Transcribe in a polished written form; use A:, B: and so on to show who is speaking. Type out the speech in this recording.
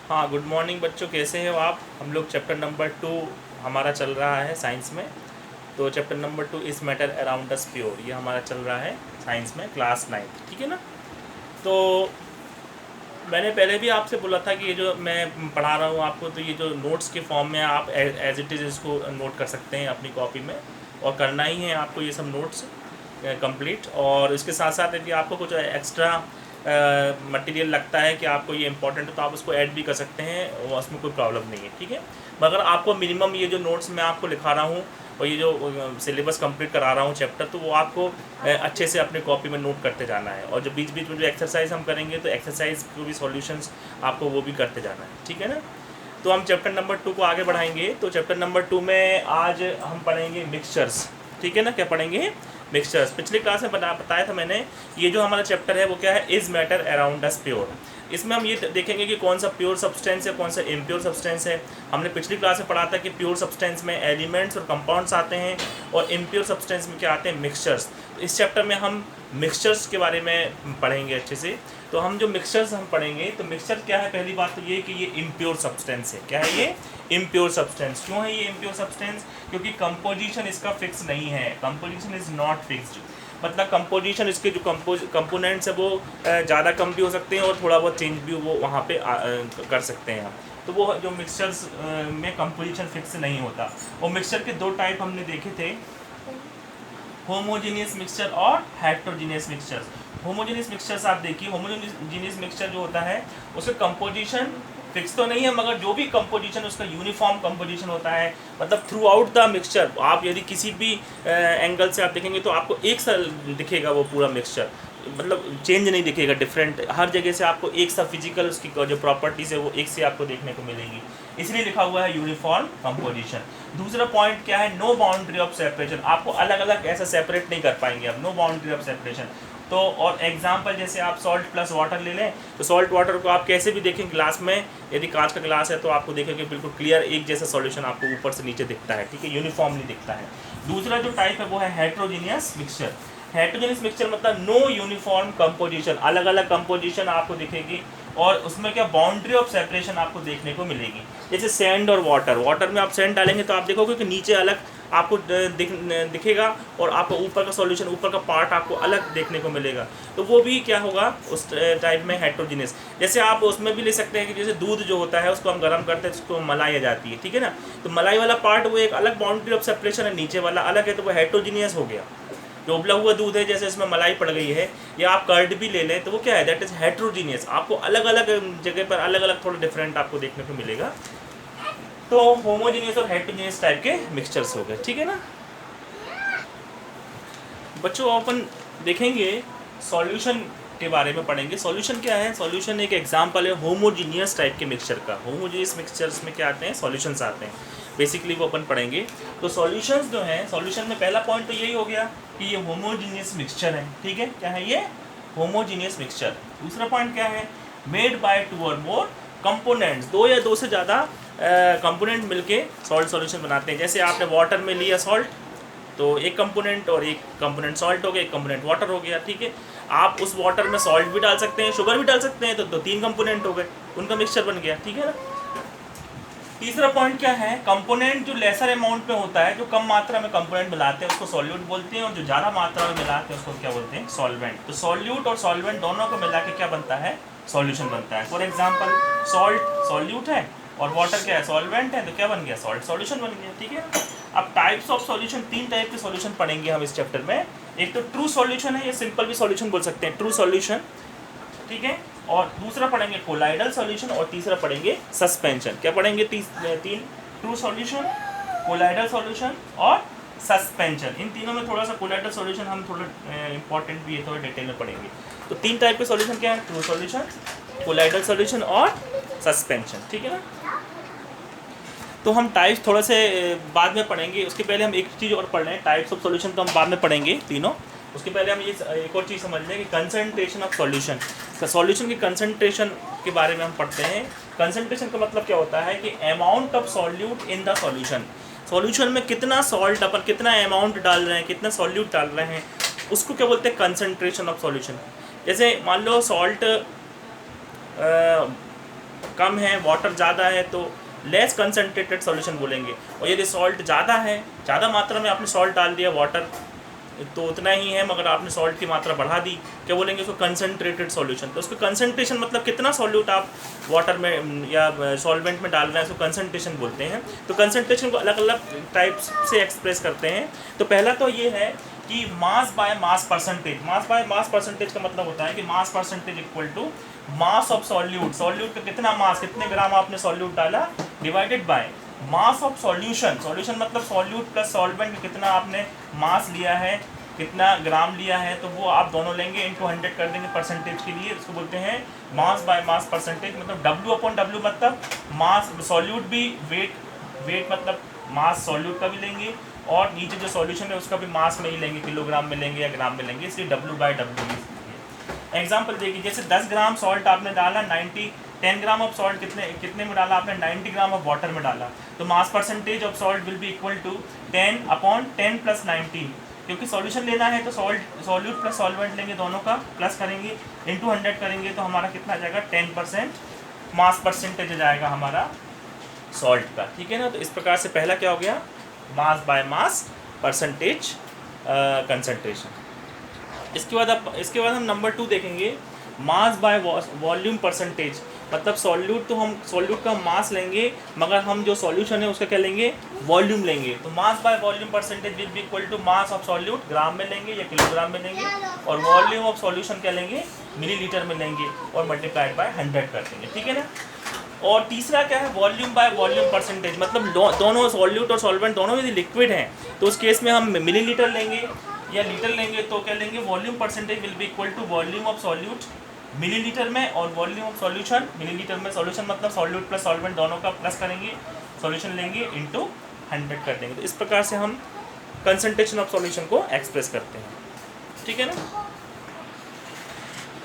A: हाँ, good morning बच्चों, कैसे हो आप। हम लोग चैप्टर नंबर 2 हमारा चल रहा है साइंस में। तो चैप्टर नंबर 2 इस मैटर अराउंड अस प्योर, ये हमारा चल रहा है साइंस में, क्लास 9, ठीक है ना। तो मैंने पहले भी आपसे बोला था कि ये जो मैं पढ़ा रहा हूँ आपको, तो ये जो नोट्स के फॉर्म में आप एज इट इज़ इसको नोट कर सकते हैं अपनी कॉपी में, और करना ही है आपको ये सब नोट्स कंप्लीट। और इसके साथ साथ यदि आपको कुछ एक्स्ट्रा मटेरियल लगता है कि आपको ये इंपॉर्टेंट है, तो आप उसको ऐड भी कर सकते हैं, और उसमें कोई प्रॉब्लम नहीं है, ठीक है। मगर आपको मिनिमम ये जो नोट्स मैं आपको लिखा रहा हूँ और ये जो सिलेबस कंप्लीट करा रहा हूँ चैप्टर, तो वो आपको अच्छे से अपने कॉपी में नोट करते जाना है। और जो बीच बीच में जो एक्सरसाइज हम करेंगे, तो एक्सरसाइज को भी सॉल्यूशंस आपको वो भी करते जाना है, ठीक है ना। तो हम चैप्टर नंबर 2 को आगे बढ़ाएंगे। तो चैप्टर नंबर 2 में आज हम पढ़ेंगे मिक्सचर्स, ठीक है ना। क्या पढ़ेंगे? मिक्सचर्स। पिछली क्लास में बताया था मैंने, ये जो हमारा चैप्टर है वो क्या है, is matter around us pure. इसमें हम ये देखेंगे कि कौन सा प्योर सब्सटेंस है, कौन सा इम्प्योर सब्सटेंस है। हमने पिछली क्लास में पढ़ा था कि प्योर सब्सटेंस में एलिमेंट्स और कंपाउंड्स आते हैं, और इम्प्योर सब्सटेंस में क्या आते हैं, मिक्सचर्स। इस चैप्टर में हम मिक्सचर्स के बारे में पढ़ेंगे अच्छे से। तो हम जो मिक्सचर्स हम पढ़ेंगे, तो मिक्सचर क्या है, पहली बात तो ये कि ये इम्प्योर सब्सटेंस है। क्या है ये? Impure substance. क्यों है ये इम्प्योर सब्सटेंस? क्योंकि कंपोजिशन इसका फिक्स नहीं है। कंपोजिशन इज नॉट फिक्स्ड, मतलब कंपोजिशन इसके जो कंपोनेंट्स है वो ज़्यादा कम भी हो सकते हैं, और थोड़ा बहुत चेंज भी वो वहाँ पे कर सकते हैं हम। तो वो जो मिक्सचर्स में कंपोजिशन फिक्स नहीं होता। और मिक्सचर के दो टाइप हमने देखे थे, होमोजेनियस मिक्सचर और हेट्रोजीनियस मिक्सचर्स। होमोजेनियस मिक्सचर्स आप देखिए, होमोजेनियस मिक्सचर जो होता है उसका कंपोजिशन फिक्स तो नहीं है, मगर जो भी कंपोजिशन उसका यूनिफॉर्म कंपोजिशन होता है, मतलब थ्रू आउट द मिक्सचर। आप यदि किसी भी एंगल से आप देखेंगे तो आपको एक सा दिखेगा वो पूरा मिक्सचर, मतलब चेंज नहीं दिखेगा, डिफरेंट हर जगह से आपको एक सा फिजिकल उसकी जो प्रॉपर्टीज़ है वो एक से आपको देखने को मिलेगी, इसलिए लिखा हुआ है यूनिफॉर्म कंपोजिशन। दूसरा पॉइंट क्या है, नो बाउंड्री ऑफ सेपरेशन। आपको अलग अलग ऐसा सेपरेट नहीं कर पाएंगे आप, नो बाउंड्री ऑफ सेपरेशन। तो और एग्जांपल जैसे आप सॉल्ट प्लस वाटर ले लें, तो सॉल्ट वाटर को आप कैसे भी देखें ग्लास में, यदि कांच का ग्लास है तो आपको देखेंगे बिल्कुल क्लियर एक जैसा सॉल्यूशन आपको ऊपर से नीचे दिखता है, ठीक है, यूनिफॉर्मली दिखता है। दूसरा जो टाइप है वो है हेट्रोजीनियस मिक्सचर। हेट्रोजेनियस मिक्सचर मतलब नो यूनिफॉर्म कंपोजिशन, अलग अलग कंपोजिशन आपको दिखेगी, और उसमें क्या बाउंड्री ऑफ सेपरेशन आपको देखने को मिलेगी। जैसे सैंड और वाटर में आप सैंड डालेंगे तो आप देखोगे कि नीचे अलग आपको दिखेगा, और आपको ऊपर का सॉल्यूशन, ऊपर का पार्ट आपको अलग देखने को मिलेगा। तो वो भी क्या होगा, उस टाइप में हेट्रोजीनियस। जैसे आप उसमें भी ले सकते हैं कि जैसे दूध जो होता है उसको हम गर्म करते हैं, उसको मलाई आ जाती है, ठीक है ना। तो मलाई वाला पार्ट वो एक अलग बाउंड्री ऑफ सेपरेशन है, नीचे वाला अलग है, तो वो हेट्रोजीनियस हो गया। जो उबला हुआ दूध है, जैसे इसमें मलाई पड़ गई है, या आप कर्ड भी ले लें, तो वो क्या है, दैट इज हेट्रोजीनियस। आपको अलग अलग जगह पर अलग अलग थोड़ा डिफरेंट आपको देखने को मिलेगा। तो होमोजीनियस और हेट्रोजीनियस टाइप के मिक्सचर्स हो गए, ठीक है ना। बच्चों अपन देखेंगे सॉल्यूशन के बारे में पढ़ेंगे। सॉल्यूशन क्या है? सॉल्यूशन एक एग्जांपल है होमोजीनियस टाइप के मिक्सचर का। होमोजीनियस मिक्सचर्स में क्या आते हैं, सॉल्यूशंस आते हैं, बेसिकली वो अपन पढ़ेंगे। तो सॉल्यूशंस जो हैं, सॉल्यूशन में पहला पॉइंट तो यही हो गया कि ये होमोजीनियस मिक्सचर है, ठीक है। क्या है ये? Homogeneous mixture. दूसरा पॉइंट क्या है, मेड बाय 2 और मोर कंपोनेंट्स, 2 या 2 से ज़्यादा कंपोनेंट मिलके सॉल्ट सॉल्यूशन बनाते हैं। जैसे आपने वाटर में लिया सॉल्ट, तो एक कंपोनेंट, और एक कंपोनेंट सॉल्ट हो गया, एक कंपोनेंट वाटर हो गया, ठीक है। आप उस वाटर में सॉल्ट भी डाल सकते हैं, शुगर भी डाल सकते हैं, तो 3 कंपोनेंट हो गए, उनका मिक्सचर बन गया, ठीक है ना। तीसरा पॉइंट क्या है, कंपोनेंट जो लेसर अमाउंट में होता है, जो कम मात्रा में कंपोनेंट मिलाते हैं उसको सॉल्यूट बोलते हैं, और जो ज़्यादा मात्रा में मिलाते हैं उसको क्या बोलते हैं, सॉल्वेंट। तो सॉल्यूट और सॉल्वेंट दोनों को मिला के क्या बनता है, सॉल्यूशन बनता है। फॉर एग्जाम्पल सॉल्ट सॉल्यूट है और वाटर क्या है, सॉल्वेंट है, तो क्या बन गया, सॉल्ट सॉल्यूशन बन गया, ठीक है। अब टाइप्स ऑफ सॉल्यूशन, 3 टाइप के सॉल्यूशन पढ़ेंगे हम इस चैप्टर में। एक तो ट्रू सॉल्यूशन है, ये सिंपल भी सॉल्यूशन बोल सकते हैं, ट्रू सॉल्यूशन, ठीक है। और दूसरा पढ़ेंगे कोलाइडल सॉल्यूशन, और तीसरा पढ़ेंगे सस्पेंशन। क्या पढ़ेंगे? 3 ट्रू सॉल्यूशन, कोलाइडल सॉल्यूशन और सस्पेंशन। इन तीनों में थोड़ा सा कोलाइडल सॉल्यूशन हम थोड़ा इंपॉर्टेंट भी है, थोड़ा डिटेल में पढ़ेंगे। तो 3 टाइप के सॉल्यूशन क्या है, ट्रू सॉल्यूशन, कोलाइडल सॉल्यूशन और सस्पेंशन, ठीक है ना। तो हम टाइप्स थोड़ा से बाद में पढ़ेंगे, उसके पहले हम एक चीज़ और पढ़ रहे हैं, टाइप्स ऑफ सॉल्यूशन तो हम बाद में पढ़ेंगे तीनों। उसके पहले हम ये एक और चीज़ समझ लें कि कंसंट्रेशन ऑफ सॉल्यूशन। सॉल्यूशन की कंसंट्रेशन के बारे में हम पढ़ते हैं। कंसंट्रेशन का मतलब क्या होता है कि amount of solute in the solution. Solution में कितना सॉल्ट, अपन कितना अमाउंट डाल रहे हैं, कितना सॉल्यूट डाल रहे हैं, उसको क्या बोलते हैं, कंसंट्रेशन ऑफ सॉल्यूशन। जैसे मान लो सॉल्ट कम है, वाटर ज़्यादा है तो लेस कंसनट्रेटेड सॉल्यूशन बोलेंगे। और यदि सॉल्ट ज़्यादा है, ज़्यादा मात्रा में आपने सॉल्ट डाल दिया, वाटर तो उतना ही है मगर आपने सॉल्ट की मात्रा बढ़ा दी, क्या बोलेंगे उसको? Concentrated solution. तो उसको कंसनट्रेशन मतलब कितना सॉल्यूट आप वाटर में या सॉल्वेंट में डाल रहे हैं, उसको कंसनट्रेशन बोलते हैं। तो कंसनट्रेशन को अलग अलग टाइप्स से एक्सप्रेस करते हैं। तो पहला तो ये है कि mass by mass percentage. Mass by mass percentage का मतलब होता है कि mass percentage equal to mass of solute. Solute का कितना मास, कितने ग्राम आपने सॉल्यूट डाला, divided by mass of solution. Solution मतलब सॉल्यूट प्लस सॉल्वेंट का कितना आपने मास लिया है, कितना ग्राम लिया है, तो वो आप दोनों लेंगे, इनटू 100 कर देंगे परसेंटेज के लिए। इसको बोलते हैं मास बाय मास परसेंटेज। मतलब W/W मतलब मास, सॉल्यूट भी वेट मतलब मास सॉल्यूट का भी लेंगे, और नीचे जो सॉल्यूशन है उसका भी मास में ही लेंगे, किलोग्राम में लेंगे या ग्राम में लेंगे, इसलिए W/W। एग्जाम्पल देखिए, जैसे 10 ग्राम सॉल्ट आपने डाला, 10 ग्राम ऑफ सॉल्ट कितने में डाला आपने, 90 ग्राम ऑफ वाटर में डाला, तो mass percentage of salt will be equal to 10/10 + 19। क्योंकि सॉल्यूशन लेना है तो सॉल्यूट प्लस सॉल्वेंट लेंगे, दोनों का प्लस करेंगे, इनटू 100 करेंगे, तो हमारा कितना आ जाएगा, 10% मास परसेंटेज आ जाएगा हमारा सॉल्ट का। ठीक है ना। तो इस प्रकार से पहला क्या हो गया, मास बाय मास परसेंटेज कंसंट्रेशन। इसके बाद हम नंबर 2 देखेंगे, मास बाय वॉल्यूम परसेंटेज। मतलब सॉल्यूट का मास लेंगे मगर हम जो सॉल्यूशन है उसका क्या लेंगे, वॉल्यूम लेंगे। तो mass by volume percentage will be equal to mass of solute gram में लेंगे या किलोग्राम में लेंगे, और वॉल्यूम ऑफ सॉल्यूशन क्या लेंगे, मिलीलीटर में लेंगे, और मल्टीप्लाइड बाय 100 कर देंगे। ठीक है ना। और तीसरा क्या है, वॉल्यूम बाय वॉल्यूम परसेंटेज। मतलब दोनों सॉल्यूट और सॉल्वेंट दोनों यदि लिक्विड हैं तो उस केस में हम मिलीलीटर लेंगे या लीटर लेंगे, तो क्या लेंगे, volume percentage will be equal to volume of solute millilitre में, और वॉल्यूम ऑफ सॉल्यूशन मिलीलीटर में। सॉल्यूशन मतलब सॉल्यूट प्लस सॉल्वेंट दोनों का प्लस करेंगे, सॉल्यूशन लेंगे, इनटू 100 कर देंगे। तो इस प्रकार से हम कंसंट्रेशन ऑफ सॉल्यूशन को एक्सप्रेस करते हैं। ठीक है ना।